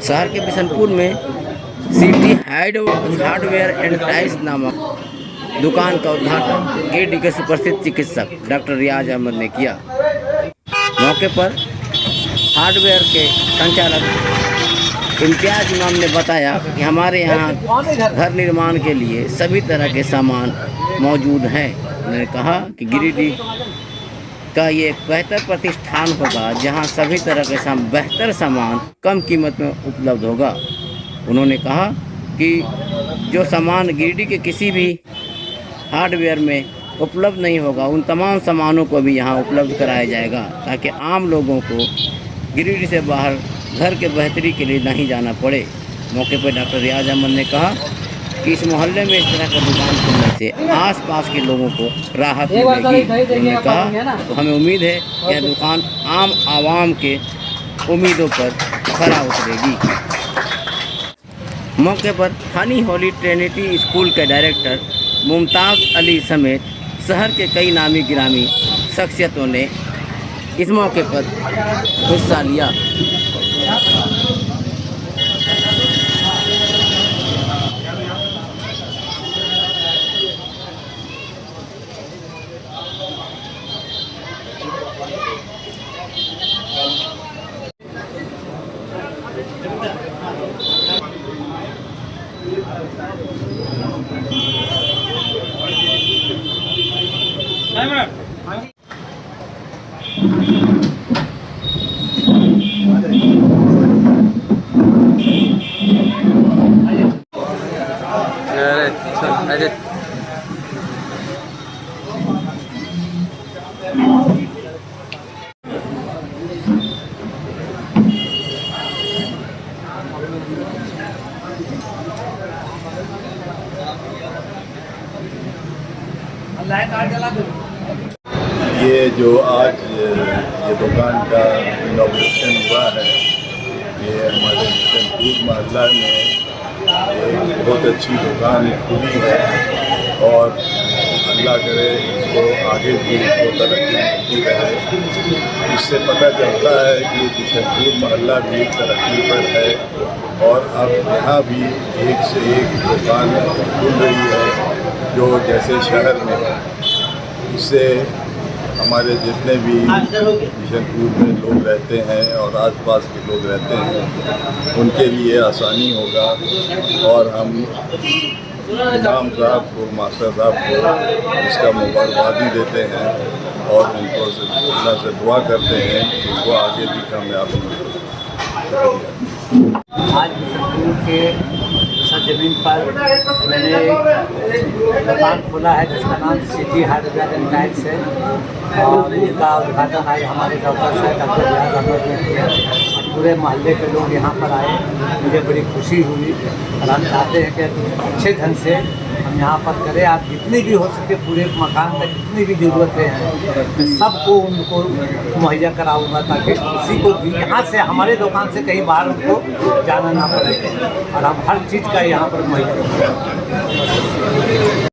शहर के बिशनपुर में सिटी हार्डवेयर एंड टाइल्स नामक दुकान का उद्घाटन गिरिडीह के सुप्रसिद्ध चिकित्सक डॉक्टर रियाज अहमद ने किया। मौके पर हार्डवेयर के संचालक इम्तियाज इमाम ने बताया कि हमारे यहाँ घर निर्माण के लिए सभी तरह के सामान मौजूद हैं। उन्होंने कहा कि गिरिडीह का ये एक बेहतर प्रतिष्ठान होगा जहां सभी तरह के बेहतर सामान कम कीमत में उपलब्ध होगा। उन्होंने कहा कि जो सामान गिरिडीह के किसी भी हार्डवेयर में उपलब्ध नहीं होगा उन तमाम सामानों को भी यहां उपलब्ध कराया जाएगा ताकि आम लोगों को गिरिडीह से बाहर घर के बेहतरी के लिए नहीं जाना पड़े। मौके पर डॉक्टर रियाज अहमद ने कहा कि इस मोहल्ले में इस तरह का दुकान खुलने से आसपास के लोगों को राहत मिलेगी। उन्होंने कहा तो हमें उम्मीद है कि यह दुकान आम आवाम के उम्मीदों पर खरा उतरेगी। मौके पर हनी होली ट्रिनिटी स्कूल के डायरेक्टर मुमताज़ अली समेत शहर के कई नामी गिरामी शख्सियतों ने इस मौके पर हिस्सा लिया। ये जो आज ये दुकान का इनॉग्रेशन हुआ है, ये हमारे बिशनपुर मोहल्ला में एक बहुत अच्छी दुकान खुली है और अल्लाह करे इसको आगे भी इसको तरक्की मिलती रहे। इससे पता चलता है कि बिशनपुर मोहल्ला भी तरक्की पर है और अब यहाँ भी एक से एक दुकान खुल रही है जो जैसे शहर में है। इससे हमारे जितने भी बिशनपुर में लोग रहते हैं और आसपास के लोग रहते हैं उनके लिए आसानी होगा और हम इमाम साहब को, मास्टर साहब को इसका मुबारकबादी देते हैं और उनको अल्लाह से दुआ करते हैं कि वो आगे भी कामयाब हों। आज बिशनपुर के सरजमीन पर मैंने दुकान खोला है जिसका नाम सिटी हार्डवेयर एंड टाइल्स है और इसका उद्घाटन आज हमारे डॉक्टर साहब डॉक्टर रियाज अहमद ने किया। पूरे मोहल्ले के लोग यहाँ पर आए, मुझे बड़ी खुशी हुई और हम चाहते हैं कि अच्छे ढंग से हम यहाँ पर करें। आप जितनी भी हो सके पूरे मकान में जितनी भी ज़रूरतें हैं मैं सबको उनको मुहैया कराऊँगा ताकि किसी को भी यहाँ से हमारे दुकान से कहीं बाहर उनको जाना ना पड़े और हम हर चीज़ का यहाँ पर मुहैया